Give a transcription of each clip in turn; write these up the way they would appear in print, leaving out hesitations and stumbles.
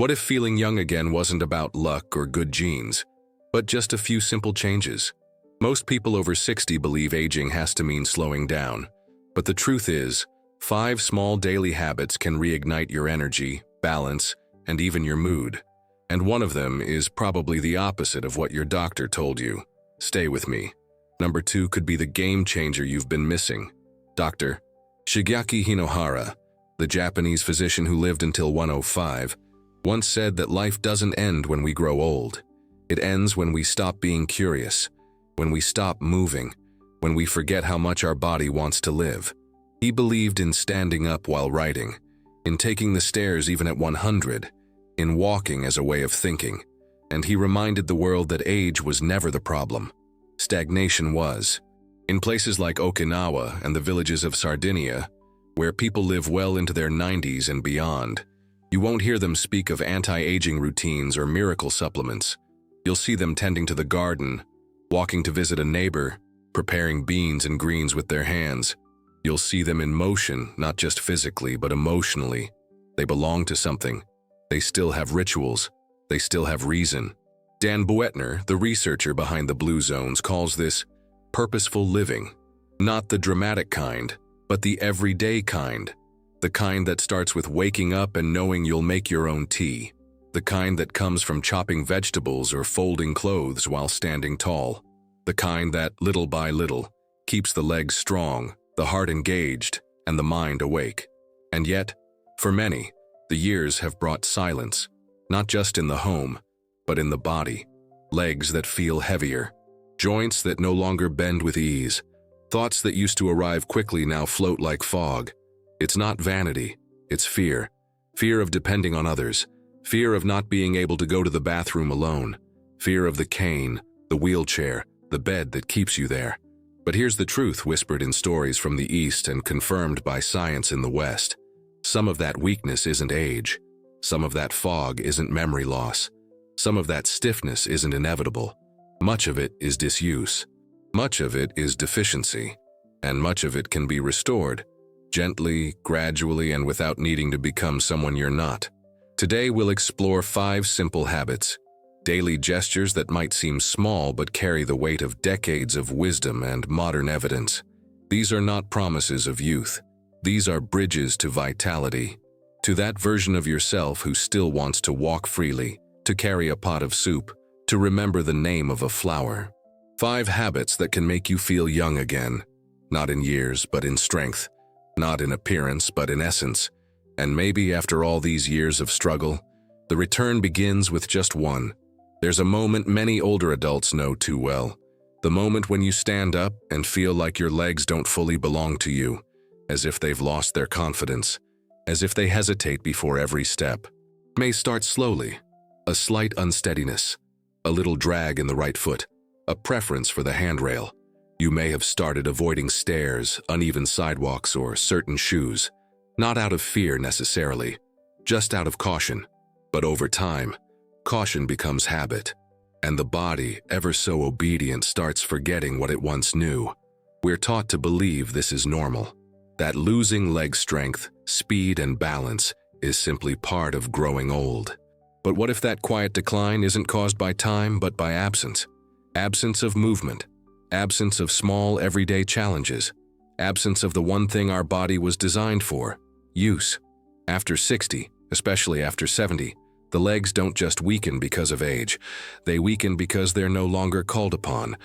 What if feeling young again wasn't about luck or good genes, but just a few simple changes? Most people over 60 believe aging has to mean slowing down, but the truth is, 5 small daily habits can reignite your energy, balance, and even your mood. And one of them is probably the opposite of what your doctor told you. Stay with me. Number 2 could be the game changer you've been missing. Dr. Shigeaki Hinohara, the Japanese physician who lived until 105, once said that life doesn't end when we grow old. It ends when we stop being curious, when we stop moving, when we forget how much our body wants to live. He believed in standing up while writing, in taking the stairs even at 100, in walking as a way of thinking, and he reminded the world that age was never the problem. Stagnation was. In places like Okinawa and the villages of Sardinia, where people live well into their 90s and beyond, you won't hear them speak of anti-aging routines or miracle supplements. You'll see them tending to the garden, walking to visit a neighbor, preparing beans and greens with their hands. You'll see them in motion, not just physically, but emotionally. They belong to something. They still have rituals. They still have reason. Dan Buettner, the researcher behind the Blue Zones, calls this purposeful living. Not the dramatic kind, but the everyday kind. The kind that starts with waking up and knowing you'll make your own tea. The kind that comes from chopping vegetables or folding clothes while standing tall. The kind that, little by little, keeps the legs strong, the heart engaged, and the mind awake. And yet, for many, the years have brought silence, not just in the home, but in the body. Legs that feel heavier, joints that no longer bend with ease, thoughts that used to arrive quickly now float like fog. It's not vanity, it's fear. Fear of depending on others, fear of not being able to go to the bathroom alone, fear of the cane, the wheelchair, the bed that keeps you there. But here's the truth whispered in stories from the East and confirmed by science in the West. Some of that weakness isn't age. Some of that fog isn't memory loss. Some of that stiffness isn't inevitable. Much of it is disuse. Much of it is deficiency. And much of it can be restored, gently, gradually, and without needing to become someone you're not. Today we'll explore 5 simple habits, daily gestures that might seem small but carry the weight of decades of wisdom and modern evidence. These are not promises of youth. These are bridges to vitality, to that version of yourself who still wants to walk freely, to carry a pot of soup, to remember the name of a flower. 5 habits that can make you feel young again, not in years but in strength, not in appearance but in essence. And maybe after all these years of struggle, the return begins with just one. There's a moment many older adults know too well. The moment when you stand up and feel like your legs don't fully belong to you, as if they've lost their confidence, as if they hesitate before every step. It may start slowly, a slight unsteadiness, a little drag in the right foot, a preference for the handrail. You may have started avoiding stairs, uneven sidewalks, or certain shoes, not out of fear necessarily, just out of caution. But over time, caution becomes habit, and the body, ever so obedient, starts forgetting what it once knew. We're taught to believe this is normal, that losing leg strength, speed, and balance is simply part of growing old. But what if that quiet decline isn't caused by time but by absence? Absence of movement, absence of small everyday challenges, absence of the one thing our body was designed for, use. After 60, especially after 70, the legs don't just weaken because of age. They weaken because they're no longer called upon,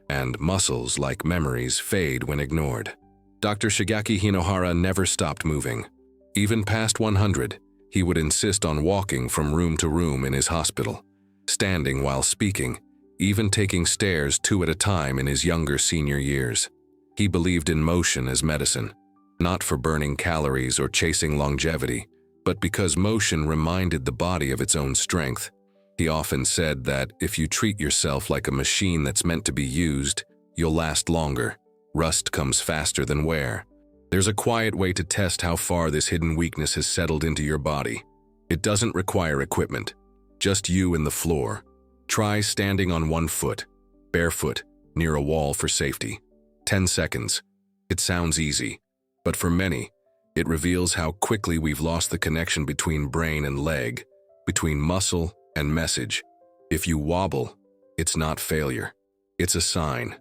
and muscles, like memories, fade when ignored. Dr. Shigeaki Hinohara never stopped moving. Even past 100, he would insist on walking from room to room in his hospital, standing while speaking, even taking stairs 2 at a time in his younger senior years. He believed in motion as medicine, not for burning calories or chasing longevity, but because motion reminded the body of its own strength. He often said that if you treat yourself like a machine that's meant to be used, you'll last longer. Rust comes faster than wear. There's a quiet way to test how far this hidden weakness has settled into your body. It doesn't require equipment, just you and the floor. Try standing on one foot, barefoot, near a wall for safety. 10 seconds. It sounds easy, but for many, it reveals how quickly we've lost the connection between brain and leg. between muscle and message. If you wobble, it's not failure. It's a sign,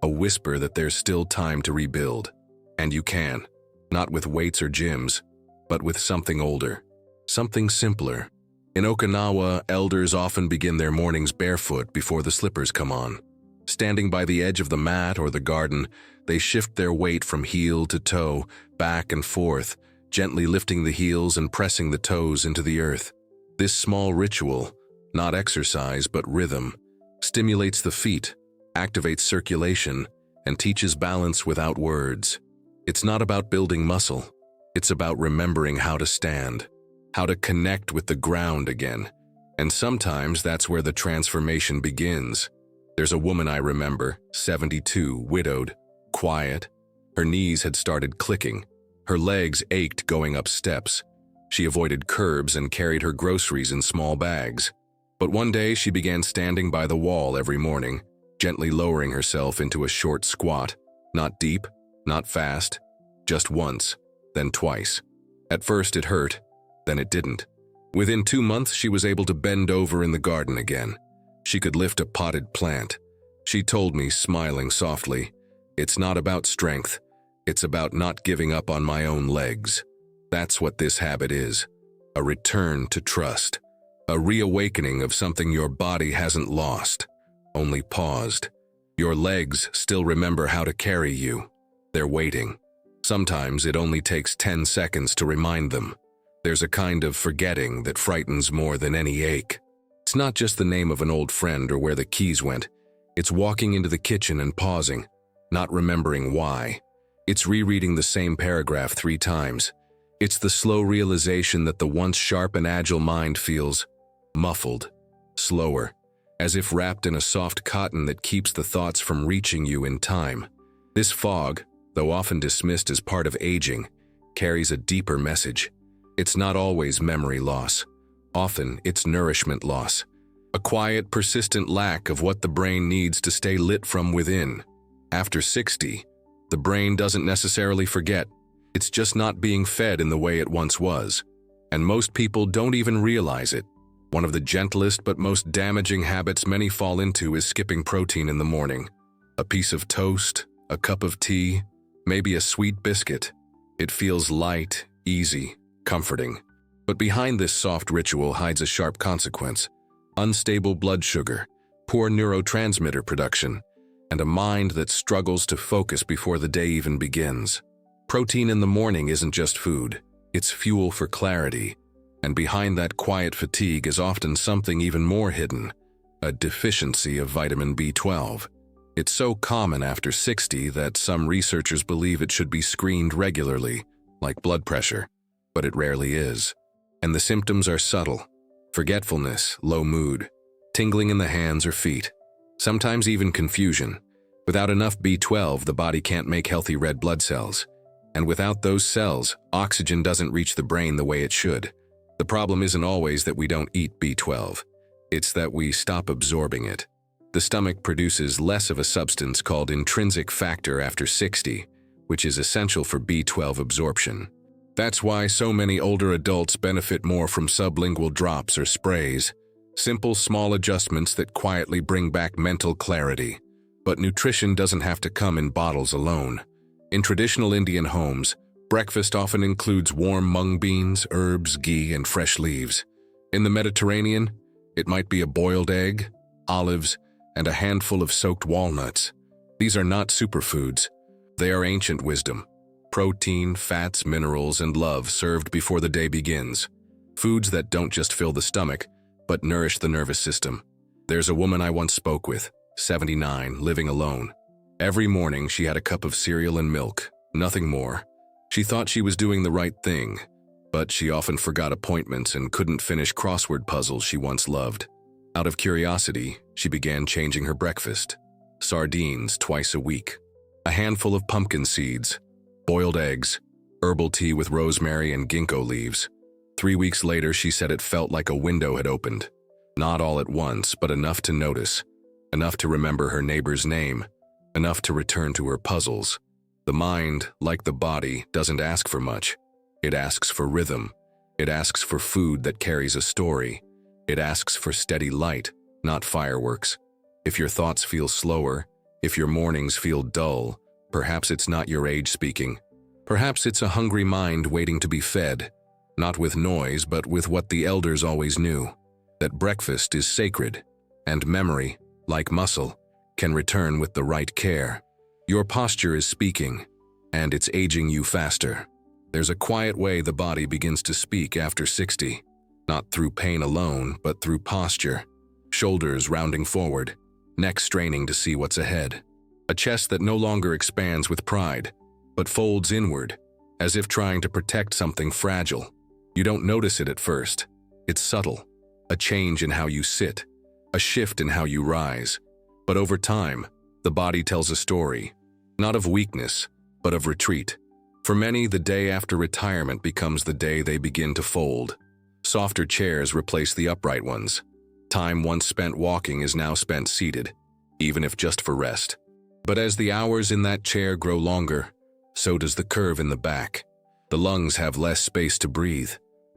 a whisper that there's still time to rebuild. And you can, not with weights or gyms, but with something older, something simpler. In Okinawa, elders often begin their mornings barefoot before the slippers come on. Standing by the edge of the mat or the garden, they shift their weight from heel to toe, back and forth, gently lifting the heels and pressing the toes into the earth. This small ritual, not exercise but rhythm, stimulates the feet, activates circulation, and teaches balance without words. It's not about building muscle. It's about remembering how to stand, how to connect with the ground again. And sometimes that's where the transformation begins. There's a woman I remember, 72, widowed, quiet. Her knees had started clicking. Her legs ached going up steps. She avoided curbs and carried her groceries in small bags. But one day she began standing by the wall every morning, gently lowering herself into a short squat. Not deep, not fast, just once, then twice. At first it hurt, then it didn't. Within 2 months she was able to bend over in the garden again. She could lift a potted plant. She told me, smiling softly, "It's not about strength. It's about not giving up on my own legs." That's what this habit is. A return to trust. A reawakening of something your body hasn't lost, only paused. Your legs still remember how to carry you. They're waiting. Sometimes it only takes 10 seconds to remind them. There's a kind of forgetting that frightens more than any ache. It's not just the name of an old friend or where the keys went. It's walking into the kitchen and pausing, not remembering why. It's rereading the same paragraph 3 times. It's the slow realization that the once sharp and agile mind feels muffled, slower, as if wrapped in a soft cotton that keeps the thoughts from reaching you in time. This fog, though often dismissed as part of aging, carries a deeper message. It's not always memory loss. Often, it's nourishment loss. A quiet, persistent lack of what the brain needs to stay lit from within. After 60, the brain doesn't necessarily forget. It's just not being fed in the way it once was. And most people don't even realize it. One of the gentlest but most damaging habits many fall into is skipping protein in the morning. A piece of toast, a cup of tea, maybe a sweet biscuit. It feels light, easy, comforting. But behind this soft ritual hides a sharp consequence: unstable blood sugar, poor neurotransmitter production, and a mind that struggles to focus before the day even begins. Protein in the morning isn't just food, it's fuel for clarity. And behind that quiet fatigue is often something even more hidden: a deficiency of vitamin B12. It's so common after 60 that some researchers believe it should be screened regularly, like blood pressure, but it rarely is. And the symptoms are subtle: forgetfulness, low mood, tingling in the hands or feet, sometimes even confusion. Without enough B12, the body can't make healthy red blood cells. And without those cells, oxygen doesn't reach the brain the way it should. The problem isn't always that we don't eat B12. It's that we stop absorbing it. The stomach produces less of a substance called intrinsic factor after 60, which is essential for B12 absorption. That's why so many older adults benefit more from sublingual drops or sprays, simple small adjustments that quietly bring back mental clarity. But nutrition doesn't have to come in bottles alone. In traditional Indian homes, breakfast often includes warm mung beans, herbs, ghee, and fresh leaves. In the Mediterranean, it might be a boiled egg, olives, and a handful of soaked walnuts. These are not superfoods. They are ancient wisdom. Protein, fats, minerals, and love served before the day begins. Foods that don't just fill the stomach, but nourish the nervous system. There's a woman I once spoke with, 79, living alone. Every morning she had a cup of cereal and milk, nothing more. She thought she was doing the right thing, but she often forgot appointments and couldn't finish crossword puzzles she once loved. Out of curiosity, she began changing her breakfast. Sardines twice a week, a handful of pumpkin seeds, boiled eggs, herbal tea with rosemary and ginkgo leaves. 3 weeks later, she said it felt like a window had opened. Not all at once, but enough to notice, enough to remember her neighbor's name, enough to return to her puzzles. The mind, like the body, doesn't ask for much. It asks for rhythm. It asks for food that carries a story. It asks for steady light, not fireworks. If your thoughts feel slower, if your mornings feel dull, perhaps it's not your age speaking. Perhaps it's a hungry mind waiting to be fed, not with noise, but with what the elders always knew, that breakfast is sacred, and memory, like muscle, can return with the right care. Your posture is speaking, and it's aging you faster. There's a quiet way the body begins to speak after 60, not through pain alone, but through posture. Shoulders rounding forward, neck straining to see what's ahead. A chest that no longer expands with pride, but folds inward, as if trying to protect something fragile. You don't notice it at first. It's subtle, a change in how you sit, a shift in how you rise. But over time, the body tells a story, not of weakness, but of retreat. For many, the day after retirement becomes the day they begin to fold. Softer chairs replace the upright ones. Time once spent walking is now spent seated, even if just for rest. But as the hours in that chair grow longer, so does the curve in the back. The lungs have less space to breathe,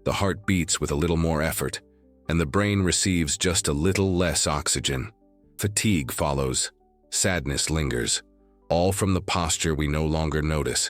the heart beats with a little more effort, and the brain receives just a little less oxygen. Fatigue follows, sadness lingers, all from the posture we no longer notice.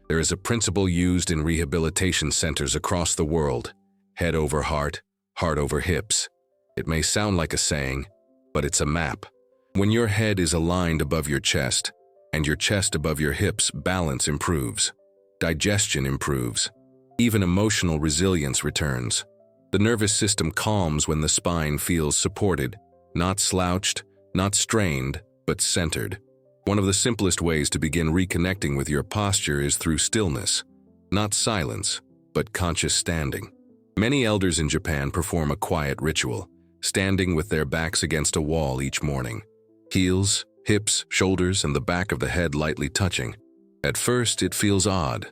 There is a principle used in rehabilitation centers across the world: head over heart, heart over hips. It may sound like a saying, but it's a map. When your head is aligned above your chest, and your chest above your hips, balance improves. Digestion improves. Even emotional resilience returns. The nervous system calms when the spine feels supported, not slouched, not strained, but centered. One of the simplest ways to begin reconnecting with your posture is through stillness, not silence, but conscious standing. Many elders in Japan perform a quiet ritual, standing with their backs against a wall each morning. Heels, hips, shoulders, and the back of the head lightly touching. At first, it feels odd,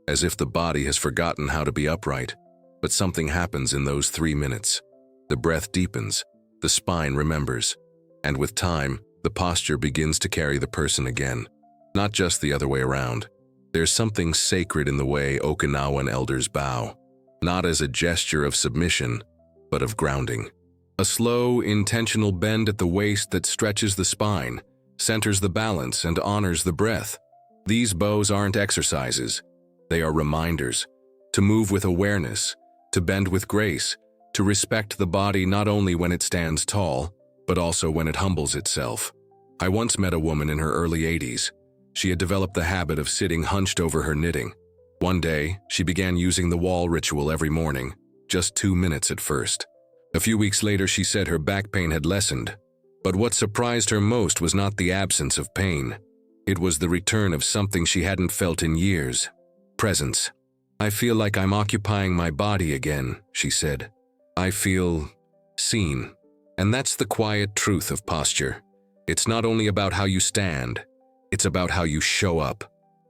as if the body has forgotten how to be upright. But something happens in those 3 minutes. The breath deepens, the spine remembers, and with time, the posture begins to carry the person again, not just the other way around. There's something sacred in the way Okinawan elders bow, not as a gesture of submission, but of grounding. A slow, intentional bend at the waist that stretches the spine, centers the balance, and honors the breath. These bows aren't exercises. They are reminders to move with awareness, to bend with grace, to respect the body not only when it stands tall, but also when it humbles itself. I once met a woman in her early 80s. She had developed the habit of sitting hunched over her knitting. One day, she began using the wall ritual every morning, just 2 minutes at first. A few weeks later, she said her back pain had lessened. But what surprised her most was not the absence of pain. It was the return of something she hadn't felt in years: presence. "I feel like I'm occupying my body again," she said. "I feel seen." And that's the quiet truth of posture. It's not only about how you stand, it's about how you show up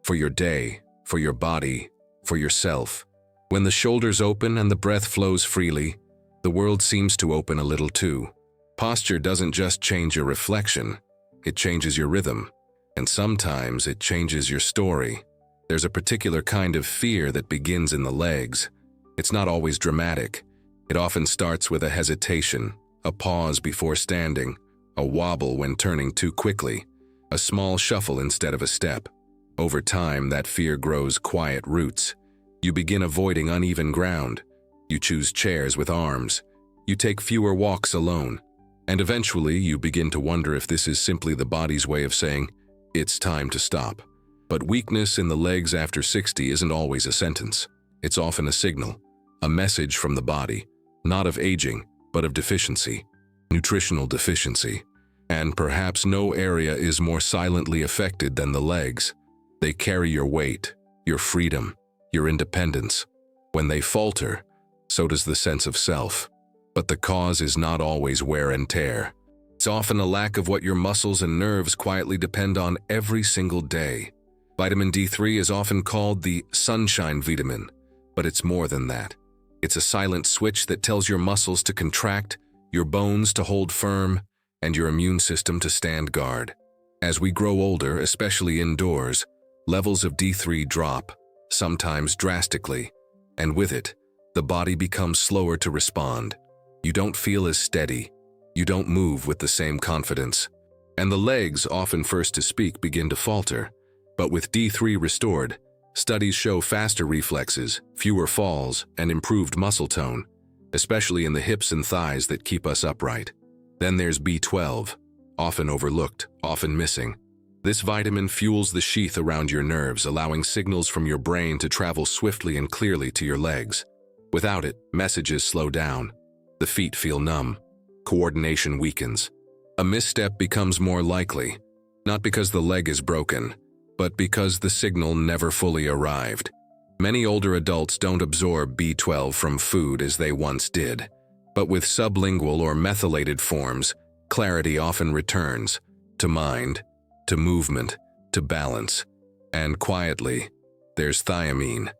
for your day, for your body, for yourself. When the shoulders open and the breath flows freely, the world seems to open a little too. Posture doesn't just change your reflection, it changes your rhythm. And sometimes it changes your story. There's a particular kind of fear that begins in the legs. It's not always dramatic. It often starts with a hesitation, a pause before standing, a wobble when turning too quickly, a small shuffle instead of a step. Over time, that fear grows quiet roots. You begin avoiding uneven ground. You choose chairs with arms. You take fewer walks alone. And eventually, you begin to wonder if this is simply the body's way of saying, "It's time to stop." But weakness in the legs after 60 isn't always a sentence. It's often a signal, a message from the body, not of aging, but of deficiency, nutritional deficiency. And perhaps no area is more silently affected than the legs. They carry your weight, your freedom, your independence. When they falter, so does the sense of self. But the cause is not always wear and tear. It's often a lack of what your muscles and nerves quietly depend on every single day. Vitamin D3 is often called the sunshine vitamin, but it's more than that. It's a silent switch that tells your muscles to contract, your bones to hold firm, and your immune system to stand guard. As we grow older, especially indoors, levels of D3 drop, sometimes drastically, and with it, the body becomes slower to respond. You don't feel as steady. You don't move with the same confidence. And the legs, often first to speak, begin to falter. But with D3 restored, studies show faster reflexes, fewer falls, and improved muscle tone, especially in the hips and thighs that keep us upright. Then there's B12, often overlooked, often missing. This vitamin fuels the sheath around your nerves, allowing signals from your brain to travel swiftly and clearly to your legs. Without it, messages slow down. The feet feel numb. Coordination weakens. A misstep becomes more likely, not because the leg is broken, but because the signal never fully arrived. Many older adults don't absorb B12 from food as they once did, but with sublingual or methylated forms, clarity often returns to mind, to movement, to balance. And quietly, there's thiamine,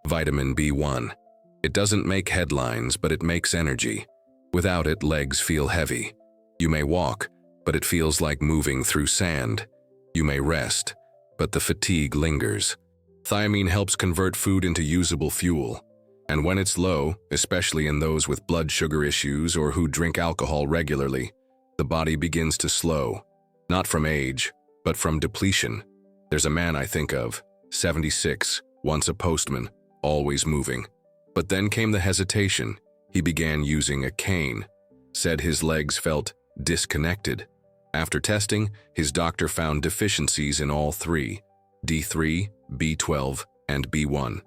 vitamin B1. It doesn't make headlines, but it makes energy. Without it, legs feel heavy. You may walk, but it feels like moving through sand. You may rest, but the fatigue lingers. Thiamine helps convert food into usable fuel. And when it's low, especially in those with blood sugar issues or who drink alcohol regularly, the body begins to slow. Not from age, but from depletion. There's a man I think of, 76, once a postman, always moving. But then came the hesitation. He began using a cane. Said his legs felt disconnected. After testing, his doctor found deficiencies in all three, D3, B12, and B1.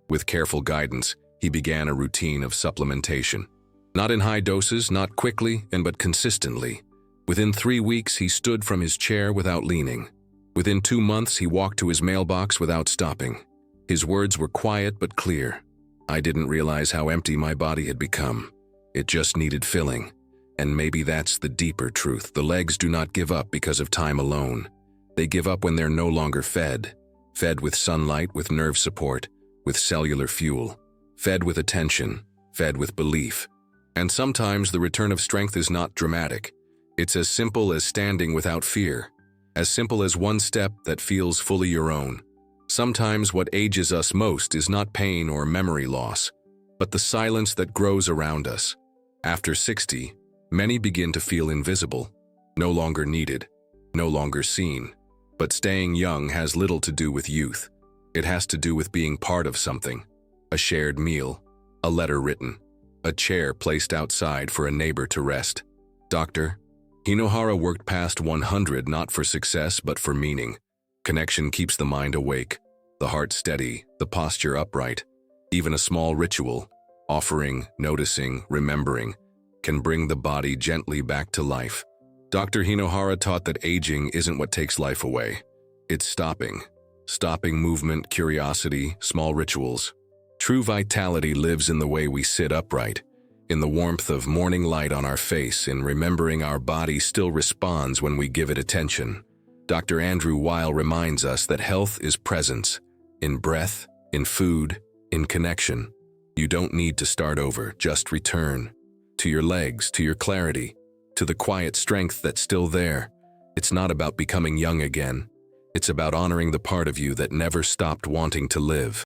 With careful guidance, he began a routine of supplementation. Not in high doses, not quickly, but consistently. Within 3 weeks, he stood from his chair without leaning. Within 2 months, he walked to his mailbox without stopping. His words were quiet but clear. I didn't realize how empty my body had become. It just needed filling. And maybe that's the deeper truth. The legs do not give up because of time alone. They give up when they're no longer fed. Fed with sunlight, with nerve support, with cellular fuel. Fed with attention, fed with belief. And sometimes the return of strength is not dramatic. It's as simple as standing without fear. As simple as one step that feels fully your own. Sometimes what ages us most is not pain or memory loss, but the silence that grows around us. After 60, many begin to feel invisible, no longer needed, no longer seen. But staying young has little to do with youth. It has to do with being part of something. A shared meal, a letter written, a chair placed outside for a neighbor to rest. Dr. Hinohara worked past 100 not for success but for meaning. Connection keeps the mind awake, the heart steady, the posture upright. Even a small ritual, offering, noticing, remembering, can bring the body gently back to life. Dr. Hinohara taught that aging isn't what takes life away. It's stopping. Stopping movement, curiosity, small rituals. True vitality lives in the way we sit upright, in the warmth of morning light on our face, in remembering our body still responds when we give it attention. Dr. Andrew Weil reminds us that health is presence, in breath, in food, in connection. You don't need to start over, just return. To your legs, to your clarity, to the quiet strength that's still there. It's not about becoming young again. It's about honoring the part of you that never stopped wanting to live.